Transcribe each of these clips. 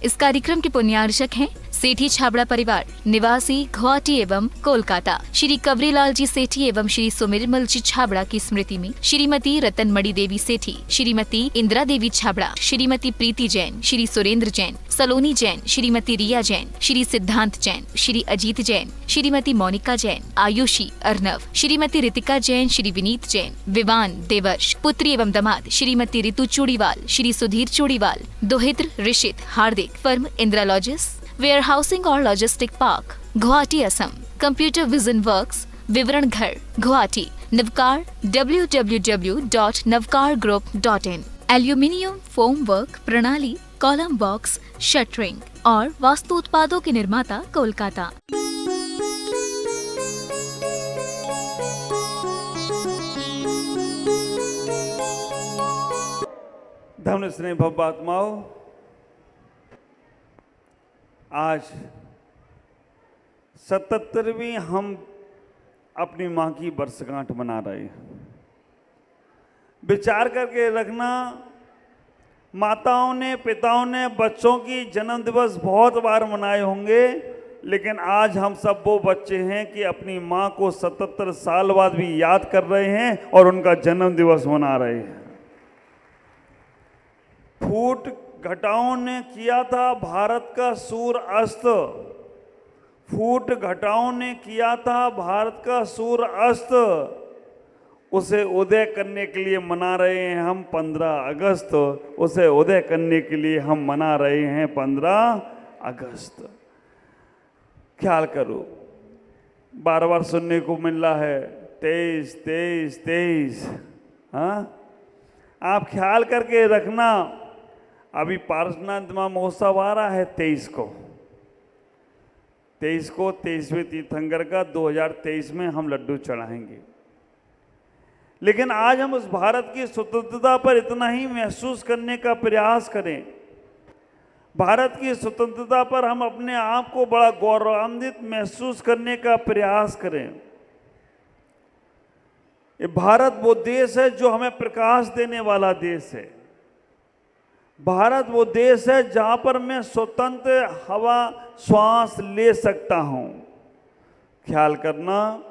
इस कार्यक्रम के पुण्यार्चक हैं सेठी छाबड़ा परिवार निवासी गुवाहाटी एवं कोलकाता। श्री कवरीलाल जी सेठी एवं श्री सुमिरमल जी छाबड़ा की स्मृति में श्रीमती रतनमणि देवी सेठी, श्रीमती इंदिरा देवी छाबड़ा, श्रीमती प्रीति जैन, श्री सुरेंद्र जैन, सलोनी जैन, श्रीमती रिया जैन, श्री सिद्धांत जैन, श्री अजीत जैन, श्रीमती मोनिका जैन, आयुषी अर्नव, श्रीमती रितिका जैन, श्री विनीत जैन, विवान देवर्ष, पुत्री एवं दामाद श्रीमती रितु चूड़ीवाल, श्री सुधीर चूड़ीवाल, दोहित्र Rishit Hardik, firm Indira Logis, warehousing और logistic park, Guwahati Assam, computer vision works, विवरण घर, Guwahati, Navkar www.navkargroup.in, aluminium foam work प्रणाली, कॉलम बॉक्स, शटरिंग और वास्तु उत्पादों के निर्माता कोलकाता। धन्य स्नेह भव्य आत्माओं, आज 77वीं हम अपनी माँ की वर्षगांठ मना रहे हैं। विचार करके रखना, माताओं ने, पिताओं ने बच्चों की जन्म दिवस बहुत बार मनाए होंगे, लेकिन आज हम सब वो बच्चे हैं कि अपनी माँ को 77 साल बाद भी याद कर रहे हैं और उनका जन्म दिवस मना रहे हैं। फूट घटाओं ने किया था भारत का सूर्य अस्त, फूट घटाओं ने किया था भारत का सूर्य अस्त, उसे उदय करने के लिए मना रहे हैं हम 15 अगस्त, उसे उदय करने के लिए हम मना रहे हैं 15 अगस्त। ख्याल करो, बार बार सुनने को मिल रहा है 23 23 23। हाँ, आप ख्याल करके रखना, अभी पार्श्वनाथ महोत्सव आ रहा है 23 को 23वें तीर्थंकर का 2023 में हम लड्डू चढ़ाएंगे। लेकिन आज हम उस भारत की स्वतंत्रता पर इतना ही महसूस करने का प्रयास करें। भारत की स्वतंत्रता पर हम अपने आप को बड़ा गौरवान्वित महसूस करने का प्रयास करें। ये भारत वो देश है जो हमें प्रकाश देने वाला देश है। भारत वो देश है जहाँ पर मैं स्वतंत्र हवा श्वास ले सकता हूँ। ख्याल करना,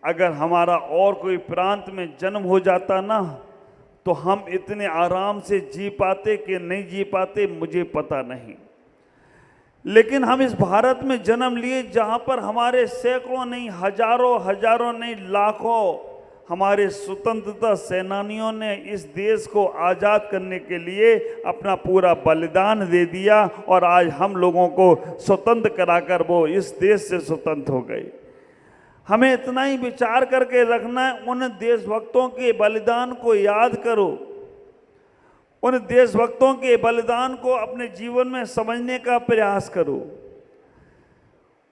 अगर हमारा और कोई प्रांत में जन्म हो जाता ना, तो हम इतने आराम से जी पाते कि नहीं जी पाते मुझे पता नहीं। लेकिन हम इस भारत में जन्म लिए जहाँ पर हमारे सैकड़ों नहीं, हजारों नहीं, लाखों हमारे स्वतंत्रता सेनानियों ने इस देश को आज़ाद करने के लिए अपना पूरा बलिदान दे दिया और आज हम लोगों को स्वतंत्र कराकर वो इस देश से स्वतंत्र हो गए। हमें इतना ही विचार करके रखना है, उन देशभक्तों के बलिदान को याद करो, उन देशभक्तों के बलिदान को अपने जीवन में समझने का प्रयास करो।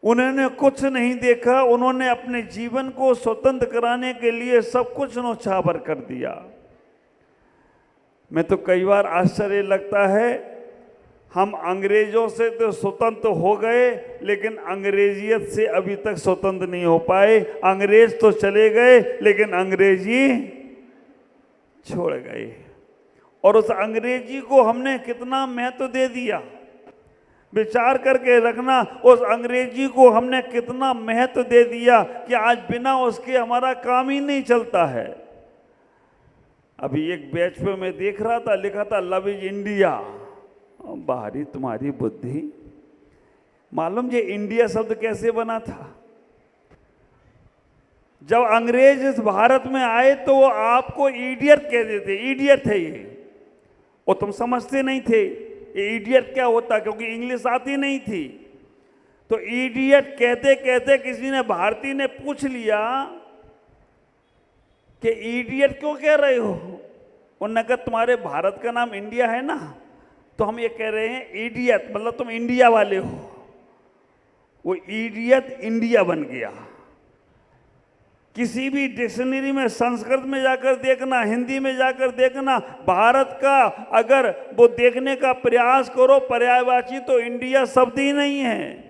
उन्होंने कुछ नहीं देखा, उन्होंने अपने जीवन को स्वतंत्र कराने के लिए सब कुछ न्योछावर कर दिया। मैं तो कई बार आश्चर्य लगता है, हम अंग्रेजों से तो स्वतंत्र हो गए, लेकिन अंग्रेजियत से अभी तक स्वतंत्र नहीं हो पाए। अंग्रेज तो चले गए, लेकिन अंग्रेजी छोड़ गए। और उस अंग्रेजी को हमने कितना महत्व दे दिया। विचार करके रखना, उस अंग्रेजी को हमने कितना महत्व दे दिया कि आज बिना उसके हमारा काम ही नहीं चलता है। अभी एक बैच पे मैं देख रहा था, लिखा था लव इज इंडिया। बाहरी तुम्हारी बुद्धि, मालूम ये इंडिया शब्द कैसे बना था? जब अंग्रेज इस भारत में आए तो वो आपको इडियट कहते थे, इडियट थे ये, वो तुम समझते नहीं थे ये इडियट क्या होता, क्योंकि इंग्लिश आती नहीं थी। तो इडियट कहते कहते किसी ने, भारतीय ने पूछ लिया कि इडियट क्यों कह रहे हो? उन्होंने कहा तुम्हारे भारत का नाम इंडिया है ना, तो हम ये कह रहे हैं इडियट, मतलब तुम इंडिया वाले हो। वो इडियट इंडिया बन गया। किसी भी डिक्शनरी में संस्कृत में जाकर देखना, हिंदी में जाकर देखना, भारत का अगर वो देखने का प्रयास करो, पर्यायवाची तो इंडिया शब्द ही नहीं है।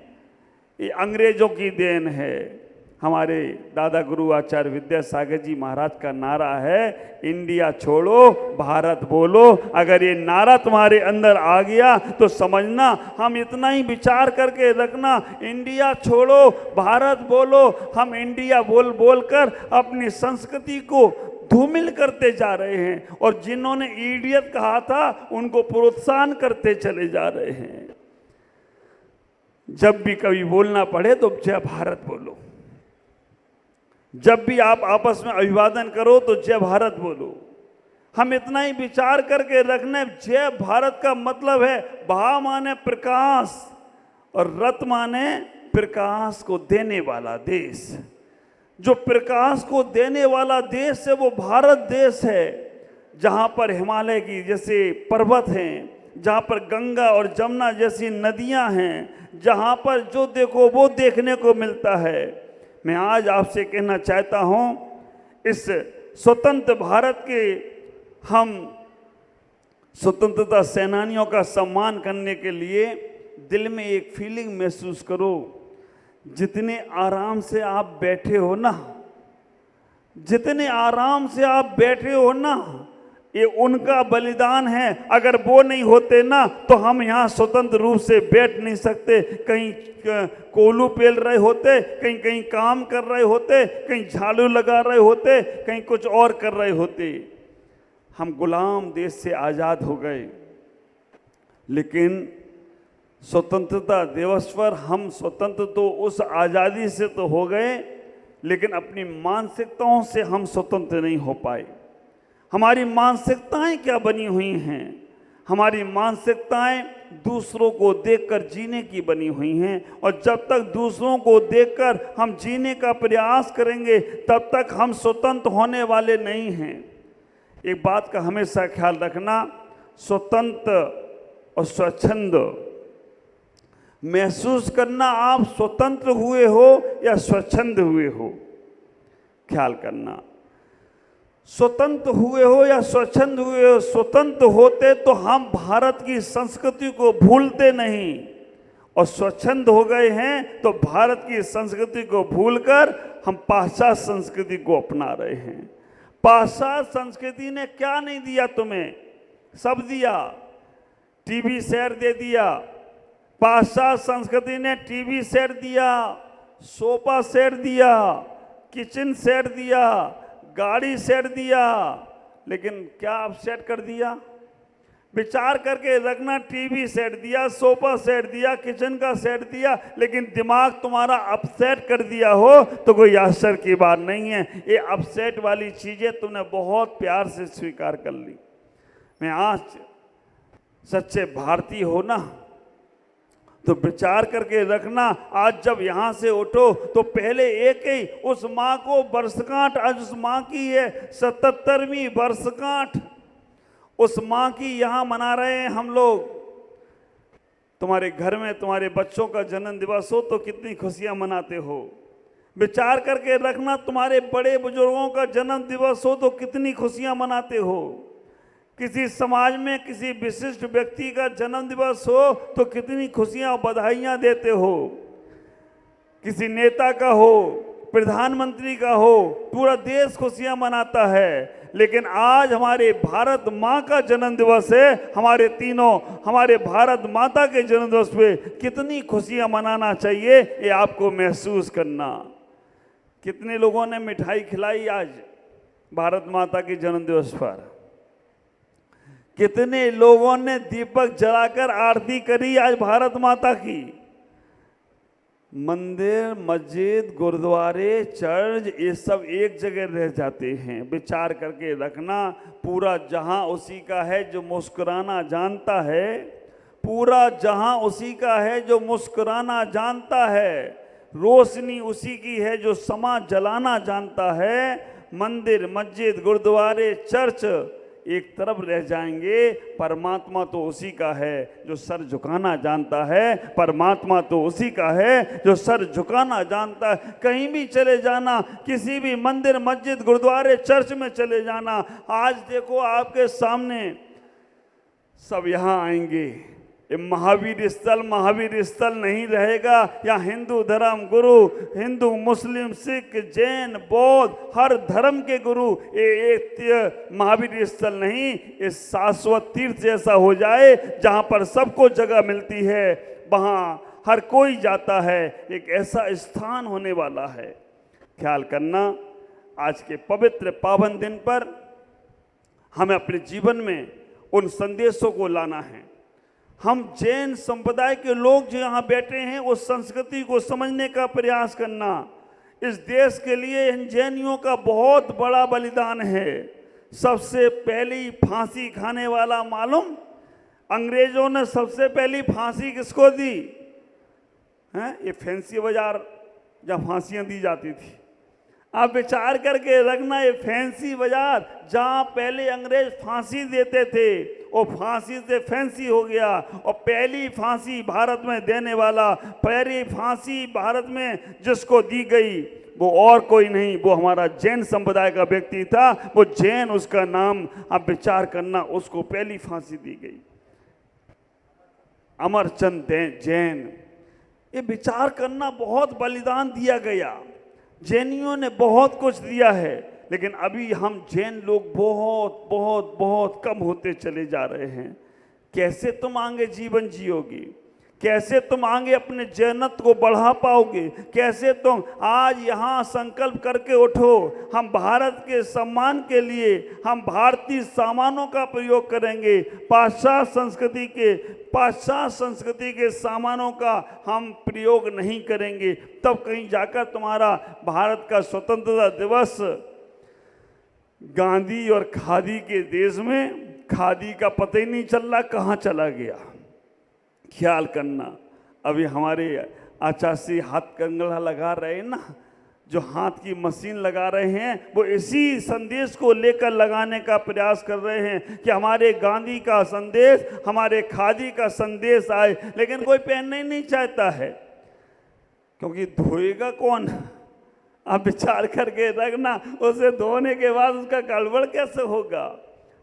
ये अंग्रेजों की देन है। हमारे दादा गुरु आचार्य विद्यासागर जी महाराज का नारा है, इंडिया छोड़ो भारत बोलो। अगर ये नारा तुम्हारे अंदर आ गया तो समझना, हम इतना ही विचार करके रखना, इंडिया छोड़ो भारत बोलो। हम इंडिया बोल बोल कर अपनी संस्कृति को धूमिल करते जा रहे हैं और जिन्होंने इडियट कहा था उनको प्रोत्साहन करते चले जा रहे हैं। जब भी कभी बोलना पड़े तो जय भारत बोलो, जब भी आप आपस में अभिवादन करो तो जय भारत बोलो। हम इतना ही विचार करके रखने, जय भारत का मतलब है भा माने प्रकाश और रत माने प्रकाश को देने वाला देश। जो प्रकाश को देने वाला देश है वो भारत देश है, जहाँ पर हिमालय की जैसे पर्वत हैं, जहाँ पर गंगा और जमुना जैसी नदियाँ हैं, जहाँ पर जो देखो वो देखने को मिलता है। मैं आज आपसे कहना चाहता हूँ, इस स्वतंत्र भारत के हम स्वतंत्रता सेनानियों का सम्मान करने के लिए दिल में एक फीलिंग महसूस करो। जितने आराम से आप बैठे हो ना, जितने आराम से आप बैठे हो ना, ये उनका बलिदान है। अगर वो नहीं होते ना तो हम यहाँ स्वतंत्र रूप से बैठ नहीं सकते। कहीं कोलू पेल रहे होते, कहीं कहीं काम कर रहे होते, कहीं झाड़ू लगा रहे होते, कहीं कुछ और कर रहे होते। हम गुलाम देश से आज़ाद हो गए, लेकिन स्वतंत्रता दिवस पर हम स्वतंत्र तो उस आज़ादी से तो हो गए, लेकिन अपनी मानसिकताओं से हम स्वतंत्र नहीं हो पाए। हमारी मानसिकताएं क्या बनी हुई हैं? हमारी मानसिकताएं दूसरों को देखकर जीने की बनी हुई हैं, और जब तक दूसरों को देखकर हम जीने का प्रयास करेंगे तब तक हम स्वतंत्र होने वाले नहीं हैं। एक बात का हमेशा ख्याल रखना, स्वतंत्र और स्वच्छंद महसूस करना, आप स्वतंत्र हुए हो या स्वच्छंद हुए हो, ख्याल करना। स्वतंत्र हुए हो या स्वच्छंद हुए हो, स्वतंत्र होते तो हम भारत की संस्कृति को भूलते नहीं, और स्वच्छंद हो गए हैं तो भारत की संस्कृति को भूलकर हम पाश्चात्य संस्कृति को अपना रहे हैं। पाश्चात्य संस्कृति ने क्या नहीं दिया तुम्हें? सब दिया। टीवी सेट दे दिया। पाश्चात्य संस्कृति ने टीवी सेट दिया, सोफा सेट दिया, किचन सेट दिया, गाड़ी सेट दिया, लेकिन क्या आप सेट कर दिया? विचार करके रखना, टीवी सेट दिया, सोफा सेट दिया, किचन का सेट दिया, लेकिन दिमाग तुम्हारा अपसेट कर दिया हो तो कोई आश्चर्य की बात नहीं है। ये अपसेट वाली चीज़ें तुमने बहुत प्यार से स्वीकार कर ली। मैं आज सच्चे भारतीय हो ना, तो विचार करके रखना, आज जब यहाँ से उठो तो पहले एक ही उस माँ को वर्षगांठ, आज उस माँ की है 77वीं वर्षगांठ, उस माँ की यहाँ मना रहे हैं हम लोग। तुम्हारे घर में तुम्हारे बच्चों का जन्म दिवस हो तो कितनी खुशियाँ मनाते हो। विचार करके रखना, तुम्हारे बड़े बुजुर्गों का जन्म दिवस हो तो कितनी खुशियाँ मनाते हो। किसी समाज में किसी विशिष्ट व्यक्ति का जन्म दिवस हो तो कितनी खुशियां और बधाइयां देते हो। किसी नेता का हो, प्रधानमंत्री का हो, पूरा देश खुशियां मनाता है। लेकिन आज हमारे भारत माँ का जन्म दिवस है, हमारे भारत माता के जन्म दिवस पे कितनी खुशियां मनाना चाहिए, ये आपको महसूस करना। कितने लोगों ने मिठाई खिलाई आज भारत माता के जन्म दिवस पर? कितने लोगों ने दीपक जलाकर आरती करी आज भारत माता की? मंदिर, मस्जिद, गुरुद्वारे, चर्च, ये सब एक जगह रह जाते हैं। विचार करके रखना, पूरा जहां उसी का है जो मुस्कुराना जानता है। पूरा जहां उसी का है जो मुस्कुराना जानता है। रोशनी उसी की है जो समा जलाना जानता है। मंदिर, मस्जिद, गुरुद्वारे, चर्च एक तरफ रह जाएंगे, परमात्मा तो उसी का है जो सर झुकाना जानता है। परमात्मा तो उसी का है जो सर झुकाना जानता है। कहीं भी चले जाना, किसी भी मंदिर, मस्जिद, गुरुद्वारे, चर्च में चले जाना, आज देखो आपके सामने सब यहाँ आएंगे, ये महावीर स्थल नहीं रहेगा। या हिंदू धर्म गुरु, हिंदू मुस्लिम सिख जैन बौद्ध हर धर्म के गुरु ये एक महावीर स्थल नहीं, ये शाश्वत तीर्थ जैसा हो जाए जहाँ पर सबको जगह मिलती है, वहाँ हर कोई जाता है, एक ऐसा स्थान होने वाला है। ख्याल करना, आज के पवित्र पावन दिन पर हमें अपने जीवन में उन संदेशों को लाना है। हम जैन संप्रदाय के लोग जो यहाँ बैठे हैं उस संस्कृति को समझने का प्रयास करना। इस देश के लिए इन जैनियों का बहुत बड़ा बलिदान है। सबसे पहली फांसी खाने वाला मालूम, अंग्रेजों ने सबसे पहली फांसी किसको दी हैं? ये फैंसी बाजार जहाँ फांसियाँ दी जाती थी। आप विचार करके रखना, ये फैंसी बाजार जहाँ पहले अंग्रेज फांसी देते थे वो फांसी से फैंसी हो गया। और पहली फांसी भारत में देने वाला, पहली फांसी भारत में जिसको दी गई वो और कोई नहीं, वो हमारा जैन संप्रदाय का व्यक्ति था। वो जैन, उसका नाम आप विचार करना, उसको पहली फांसी दी गई, अमरचंद जैन। ये विचार करना, बहुत बलिदान दिया गया, जैनियों ने बहुत कुछ दिया है। लेकिन अभी हम जैन लोग बहुत बहुत बहुत कम होते चले जा रहे हैं। कैसे तुम आगे जीवन जियोगे? कैसे तुम आगे अपने जैनत्व को बढ़ा पाओगे? कैसे तुम आज यहाँ संकल्प करके उठो, हम भारत के सम्मान के लिए हम भारतीय सामानों का प्रयोग करेंगे, पाश्चात्य संस्कृति के सामानों का हम प्रयोग नहीं करेंगे, तब कहीं जाकर तुम्हारा भारत का स्वतंत्रता दिवस गांधी और खादी के देश में खादी का पता ही नहीं चल रहा कहाँ चला गया। ख्याल करना, अभी हमारे आचार्य हाथ कंगला लगा रहे हैं ना, जो हाथ की मशीन लगा रहे हैं, वो इसी संदेश को लेकर लगाने का प्रयास कर रहे हैं कि हमारे गांधी का संदेश, हमारे खादी का संदेश आए। लेकिन कोई पहनना ही नहीं चाहता है, क्योंकि धोएगा कौन? आप विचार करके रखना, उसे धोने के बाद उसका गड़बड़ कैसे होगा?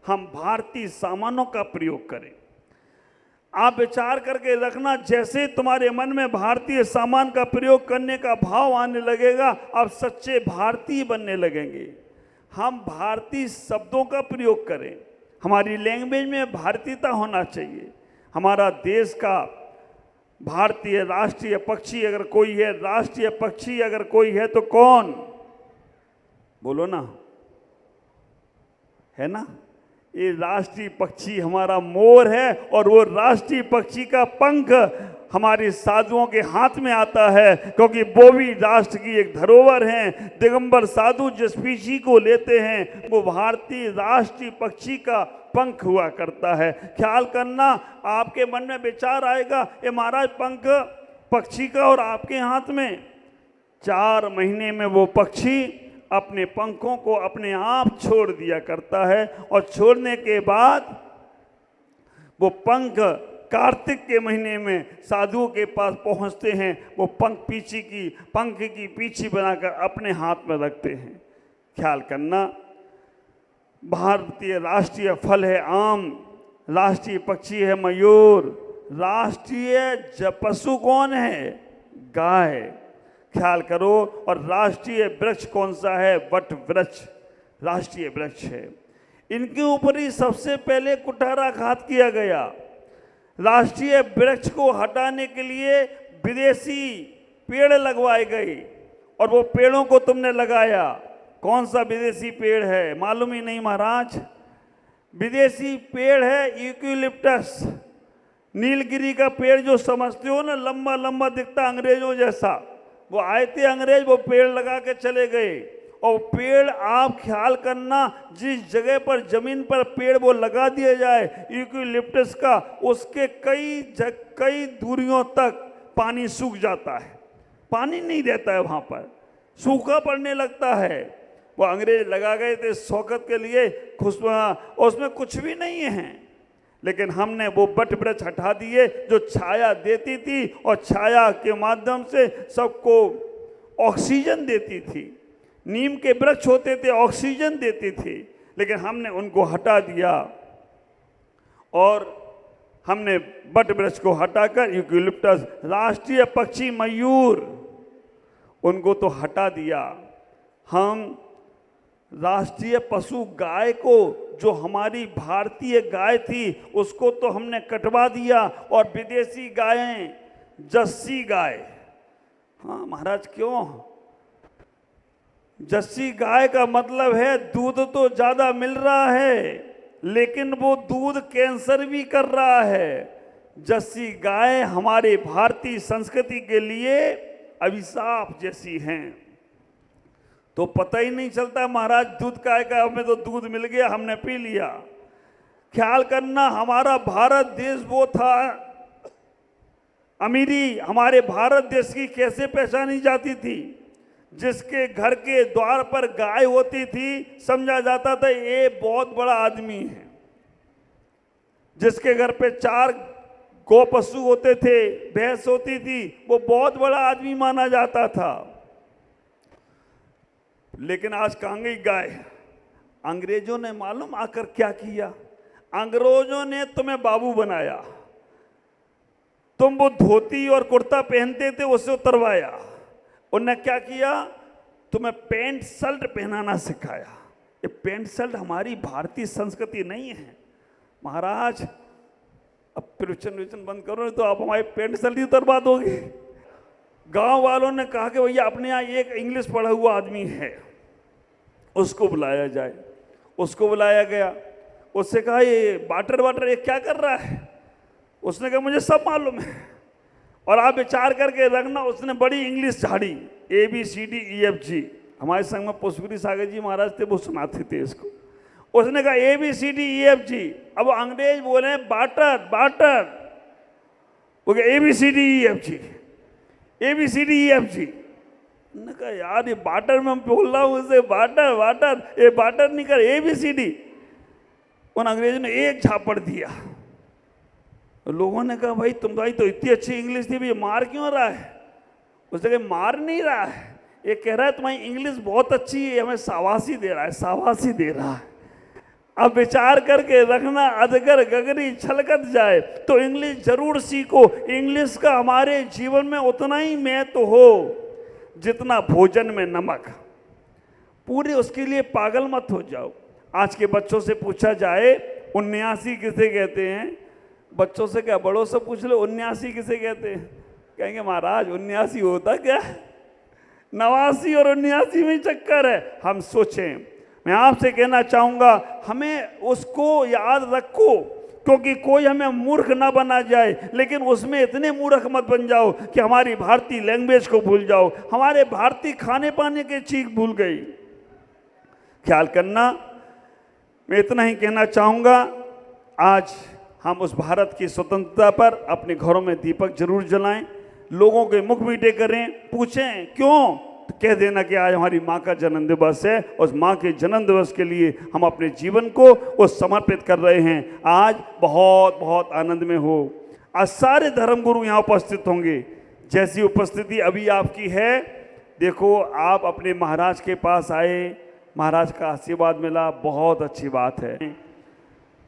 हम भारतीय सामानों का प्रयोग करें। आप विचार करके रखना, जैसे तुम्हारे मन में भारतीय सामान का प्रयोग करने का भाव आने लगेगा, आप सच्चे भारतीय बनने लगेंगे। हम भारतीय शब्दों का प्रयोग करें, हमारी लैंग्वेज में भारतीयता होना चाहिए। हमारा देश का भारतीय राष्ट्रीय पक्षी अगर कोई है, राष्ट्रीय पक्षी अगर कोई है तो कौन? बोलो ना, है ना? ये राष्ट्रीय पक्षी हमारा मोर है, और वो राष्ट्रीय पक्षी का पंख हमारे साधुओं के हाथ में आता है, क्योंकि वो भी राष्ट्र की एक धरोहर हैं। दिगंबर साधु जिस पक्षी को लेते हैं वो भारतीय राष्ट्रीय पक्षी का पंख हुआ करता है। ख्याल करना, आपके मन में विचार आएगा, ये महाराज पंख पक्षी का और आपके हाथ में। 4 महीने में वो पक्षी अपने पंखों को अपने आप छोड़ दिया करता है, और छोड़ने के बाद वो पंख कार्तिक के महीने में साधुओं के पास पहुंचते हैं। वो पंख की पीछी बनाकर अपने हाथ में रखते हैं। ख्याल करना, भारतीय राष्ट्रीय फल है आम, राष्ट्रीय पक्षी है मयूर, राष्ट्रीय पशु कौन है? गाय। ख्याल करो, और राष्ट्रीय वृक्ष कौन सा है? वट वृक्ष राष्ट्रीय वृक्ष है। इनके ऊपर ही सबसे पहले कुठाराघात किया गया। राष्ट्रीय वृक्ष को हटाने के लिए विदेशी पेड़ लगवाए गए, और वो पेड़ों को तुमने लगाया। कौन सा विदेशी पेड़ है? मालूम ही नहीं महाराज। विदेशी पेड़ है यूकेलिप्टस, नीलगिरी का पेड़ जो समझते हो ना, लंबा लंबा दिखता अंग्रेजों जैसा। वो आए थे अंग्रेज, वो पेड़ लगा के चले गए। और पेड़, आप ख्याल करना, जिस जगह पर जमीन पर पेड़ वो लगा दिया जाए यूकेलिप्टस का, उसके कई दूरियों तक पानी सूख जाता है, पानी नहीं रहता है, वहाँ पर सूखा पड़ने लगता है। वो अंग्रेज लगा गए थे शौकत के लिए, खुशबू, उसमें कुछ भी नहीं है। लेकिन हमने वो वट वृक्ष हटा दिए जो छाया देती थी, और छाया के माध्यम से सबको ऑक्सीजन देती थी। नीम के वृक्ष होते थे, ऑक्सीजन देते थे, लेकिन हमने उनको हटा दिया। और हमने बट वृक्ष को हटाकर यूकेलिप्टस, राष्ट्रीय पक्षी मयूर, उनको तो हटा दिया। हम राष्ट्रीय पशु गाय को, जो हमारी भारतीय गाय थी, उसको तो हमने कटवा दिया और विदेशी गायें, जर्सी गाय। हाँ महाराज, क्यों? जर्सी गाय का मतलब है दूध तो ज्यादा मिल रहा है, लेकिन वो दूध कैंसर भी कर रहा है। जर्सी गाय हमारे भारतीय संस्कृति के लिए अभिशाप जैसी हैं। तो पता ही नहीं चलता महाराज दूध गाय का, हमें तो दूध मिल गया, हमने पी लिया। ख्याल करना, हमारा भारत देश वो था, अमीरी हमारे भारत देश की कैसे पहचानी जाती थी? जिसके घर के द्वार पर गाय होती थी, समझा जाता था ये बहुत बड़ा आदमी है। जिसके घर पे 4 गौ पशु होते थे, भैंस होती थी, वो बहुत बड़ा आदमी माना जाता था। लेकिन आज कहाँ गई गाय? अंग्रेजों ने मालूम आकर क्या किया? अंग्रेजों ने तुम्हें बाबू बनाया, तुम वो धोती और कुर्ता पहनते थे उसे उतरवाया। उन्होंने क्या किया? तुम्हें पैंट शर्ट पहनाना सिखाया। ये पैंट शर्ट हमारी भारतीय संस्कृति नहीं है महाराज। अब प्रवचन बंद करो, नहीं तो आप हमारी पैंट शर्ट ही उतरवा दोगे। गांव वालों ने कहा कि भैया अपने यहाँ एक इंग्लिश पढ़ा हुआ आदमी है, उसको बुलाया जाए। उसको बुलाया गया, उससे कहा ये वाटर ये क्या कर रहा है? उसने कहा मुझे सब मालूम है और आप विचार करके रखना। उसने बड़ी इंग्लिश झाड़ी, ABCDEFG। हमारे संग में पुष्पगिरी सागर जी महाराज थे, वो सुनाते थे इसको। उसने कहा ABCDEFG। अब अंग्रेज बोले वाटर, वो कहा ABCDEFG। ने कहा यार ये वाटर में बोल रहा हूँ उसे, वाटर, ये वाटर नहीं कर, ABCD। उन अंग्रेजों ने एक झापड़ दिया। लोगों ने कहा भाई तुम्हारी तो इतनी अच्छी इंग्लिश थी, ये मार क्यों रहा है? उसने कहा मार नहीं रहा है, ये कह रहा है तुम्हारी इंग्लिश बहुत अच्छी है, हमें शाबाशी दे रहा है, शाबाशी दे रहा है। अब विचार करके रखना, अधगर गगरी छलकत जाए तो इंग्लिश जरूर सीखो। इंग्लिश का हमारे जीवन में उतना ही महत्व हो जितना भोजन में नमक। पूरे उसके लिए पागल मत हो जाओ। आज के बच्चों से पूछा जाए 79 किसे कहते हैं? बच्चों से क्या, बड़ों से पूछ लो 79 किसे कहते हैं? कहेंगे महाराज 79 होता क्या? 89 और 79 में चक्कर है। हम सोचें, मैं आपसे कहना चाहूँगा हमें उसको याद रखो, क्योंकि कोई हमें मूर्ख ना बना जाए, लेकिन उसमें इतने मूर्ख मत बन जाओ कि हमारी भारतीय लैंग्वेज को भूल जाओ, हमारे भारतीय खाने पाने की चीज भूल गई। ख्याल करना, मैं इतना ही कहना चाहूँगा। आज हम उस भारत की स्वतंत्रता पर अपने घरों में दीपक जरूर जलाएं, लोगों के मुख मीठे करें, पूछें क्यों, तो कह देना कि आज हमारी माँ का जन्म दिवस है, उस माँ के जन्म दिवस के लिए हम अपने जीवन को वो समर्पित कर रहे हैं। आज बहुत बहुत आनंद में हो। आज सारे धर्मगुरु यहाँ उपस्थित होंगे। जैसी उपस्थिति अभी आपकी है, देखो आप अपने महाराज के पास आए, महाराज का आशीर्वाद मिला, बहुत अच्छी बात है।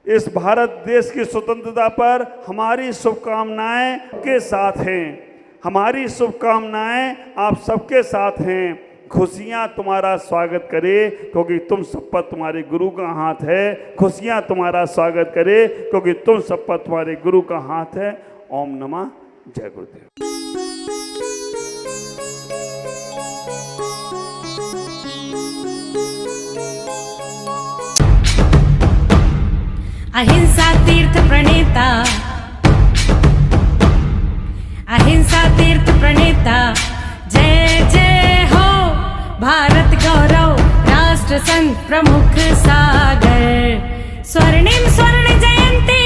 इस भारत देश की स्वतंत्रता पर हमारी शुभकामनाएं के साथ हैं, हमारी शुभकामनाएं आप सबके साथ हैं। खुशियां तुम्हारा स्वागत करे क्योंकि तुम सब पर तुम्हारे गुरु का हाथ है। खुशियां तुम्हारा स्वागत करे क्योंकि तुम सब पर तुम्हारे गुरु का हाथ है। ओम नमः, जय गुरुदेव। अहिंसा तीर्थ प्रणेता, अहिंसा तीर्थ प्रणेता, जय जय हो भारत गौरव, राष्ट्र संत प्रमुख सागर, स्वर्णिम स्वर्ण जयंती।